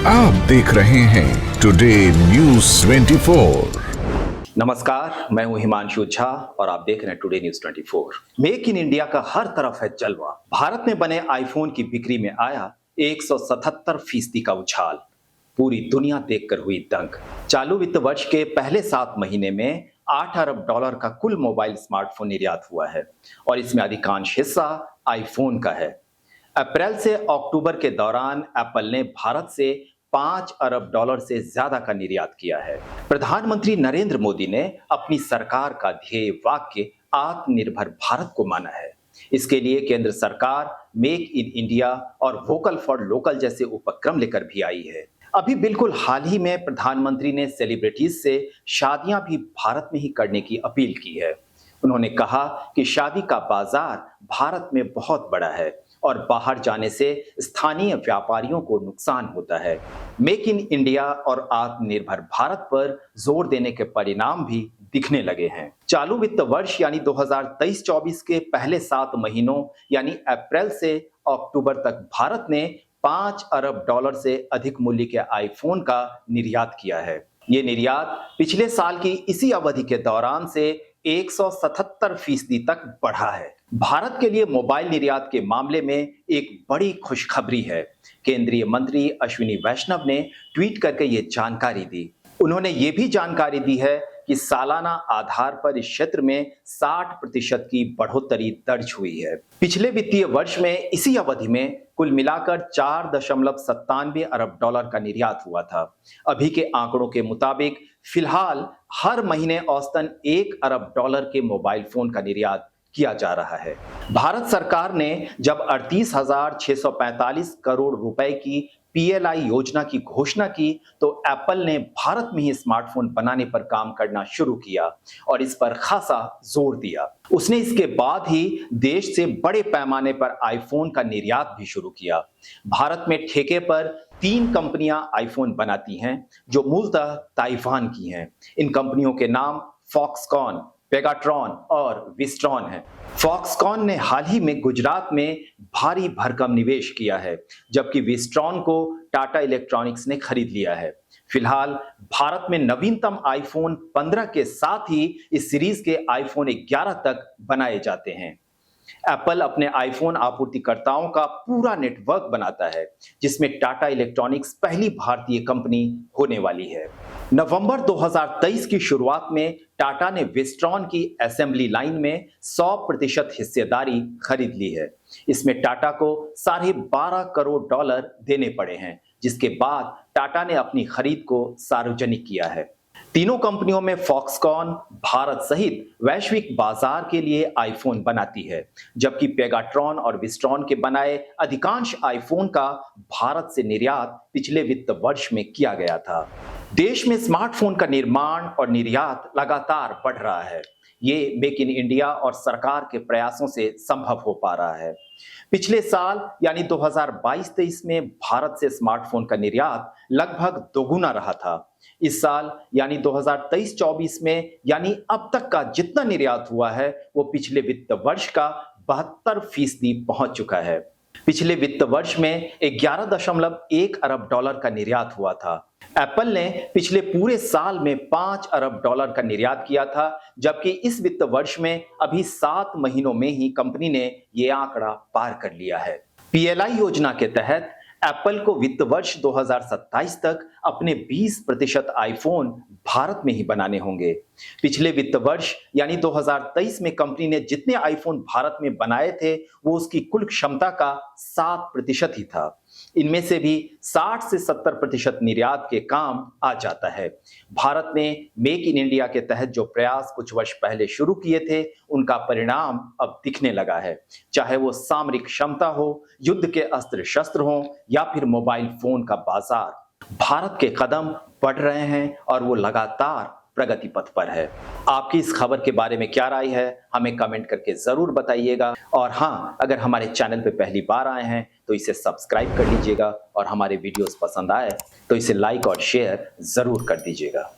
आप देख रहे हैं टुडे न्यूज 24। नमस्कार, मैं हूं हिमांशु झा और आप देख रहे हैं today news 24। Make in India का हर तरफ है जलवा। भारत में बने आईफोन की बिक्री में आया 177% का उछाल। पूरी दुनिया देखकर हुई दंग। चालू वित्त वर्ष के पहले 7 महीने में $8 अरब का कुल मोबाइल स्मार्टफोन निर्यात हुआ है और इसमें अधिकांश हिस्सा आईफोन का है। अप्रैल से अक्टूबर के दौरान एप्पल ने भारत से $5 अरब से ज्यादा का निर्यात किया है। प्रधानमंत्री नरेंद्र मोदी ने अपनी सरकार का ध्येय वाक्य आत्मनिर्भर भारत को माना है। इसके लिए केंद्र सरकार मेक इन इंडिया और वोकल फॉर लोकल जैसे उपक्रम लेकर भी आई है। अभी बिल्कुल हाल ही में प्रधानमंत्री ने सेलिब्रिटीज से शादियां भी भारत में ही करने की अपील की है। उन्होंने कहा कि शादी का बाजार भारत में बहुत बड़ा है और बाहर जाने से स्थानीय व्यापारियों को नुकसान होता है। मेक इन इंडिया और आत्मनिर्भर भारत पर जोर देने के परिणाम भी दिखने लगे हैं। चालू वित्त वर्ष यानी 2023-24 के पहले 7 महीनों यानी अप्रैल से अक्टूबर तक भारत ने $5 अरब से अधिक मूल्य के आईफोन का निर्यात किया है। ये निर्यात पिछले साल की इसी अवधि के दौरान से 177% तक बढ़ा है। भारत के लिए मोबाइल निर्यात के मामले में एक बड़ी खुशखबरी है। केंद्रीय मंत्री अश्विनी वैष्णव ने ट्वीट करके ये जानकारी दी। उन्होंने ये भी जानकारी दी है कि सालाना आधार पर इस क्षेत्र में 60% की बढ़ोतरी दर्ज हुई है। पिछले वित्तीय वर्ष में इसी अवधि में कुल मिलाकर $4.97 अरब का निर्यात हुआ था। अभी के आंकड़ों के मुताबिक फिलहाल हर महीने औसतन $1 अरब के मोबाइल फोन का निर्यात किया जा रहा है। भारत सरकार ने जब 38,645 करोड़ रुपए की PLI योजना की घोषणा की तो एप्पल ने भारत में ही स्मार्टफोन बनाने पर काम करना शुरू किया और इस पर खासा जोर दिया। उसने इसके बाद ही देश से बड़े पैमाने पर आईफोन का निर्यात भी शुरू किया। भारत में ठेके पर 3 कंपनियां आईफोन बनाती हैं जो मूलतः ताइवान की हैं। इन कंपनियों के नाम फॉक्सकॉन, पेगाट्रॉन और विस्ट्रॉन है। फॉक्सकॉन ने हाल ही में गुजरात में भारी भरकम निवेश किया है, जबकि विस्ट्रॉन को टाटा इलेक्ट्रॉनिक्स ने खरीद लिया है। फिलहाल भारत में नवीनतम आईफोन 15 के साथ ही इस सीरीज के आईफोन 11 तक बनाए जाते हैं। एप्पल अपने आईफोन आपूर्तिकर्ताओं का पूरा नेटवर्क बनाता है, जिसमें टाटा इलेक्ट्रॉनिक्स पहली भारतीय कंपनी होने वाली है। नवंबर 2023 की शुरुआत में टाटा ने विस्ट्रॉन की असेंबली लाइन में 100% हिस्सेदारी खरीद ली है। इसमें टाटा को $12.5 करोड़ देने पड़े हैं, जिसके बाद टाटा ने अपनी खरीद को सार्वजनिक किया है। तीनों कंपनियों में फॉक्सकॉन भारत सहित वैश्विक बाजार के लिए आईफोन बनाती है, जबकि पेगाट्रॉन और विस्ट्रॉन के बनाए अधिकांश आईफोन का भारत से निर्यात पिछले वित्त वर्ष में किया गया था। देश में स्मार्टफोन का निर्माण और निर्यात लगातार बढ़ रहा है। ये मेक इन इंडिया और सरकार के प्रयासों से संभव हो पा रहा है। पिछले साल यानी 2022-23 में भारत से स्मार्टफोन का निर्यात लगभग दोगुना रहा था। इस साल यानी 2023-24 में यानी अब तक का जितना निर्यात हुआ है वो पिछले वित्त वर्ष का 72% पहुंच चुका है। पिछले वित्त वर्ष में $11.1 अरब का निर्यात हुआ था। एप्पल ने पिछले पूरे साल में $5 अरब का निर्यात किया था, जबकि इस वित्त वर्ष में अभी 7 महीनों में ही कंपनी ने ये आंकड़ा पार कर लिया है। PLI योजना के तहत एप्पल को वित्त वर्ष 2027 तक अपने 20% आईफोन भारत में ही बनाने होंगे। पिछले वित्त वर्ष यानी 2023 में कंपनी ने जितने आईफोन भारत में बनाए थे वो उसकी कुल क्षमता का 7% ही था। इनमें से भी 60 से 70% निर्यात के काम आ जाता है। भारत ने मेक इन इंडिया के तहत जो प्रयास कुछ वर्ष पहले शुरू किए थे उनका परिणाम अब दिखने लगा है। चाहे वो सामरिक क्षमता हो, युद्ध के अस्त्र शस्त्र हो या फिर मोबाइल फोन का बाजार, भारत के कदम बढ़ रहे हैं और वो लगातार प्रगति पथ पर है। आपकी इस खबर के बारे में क्या राय है हमें कमेंट करके जरूर बताइएगा। और हाँ, अगर हमारे चैनल पे पहली बार आए हैं तो इसे सब्सक्राइब कर लीजिएगा और हमारे वीडियोस पसंद आए तो इसे लाइक और शेयर जरूर कर दीजिएगा।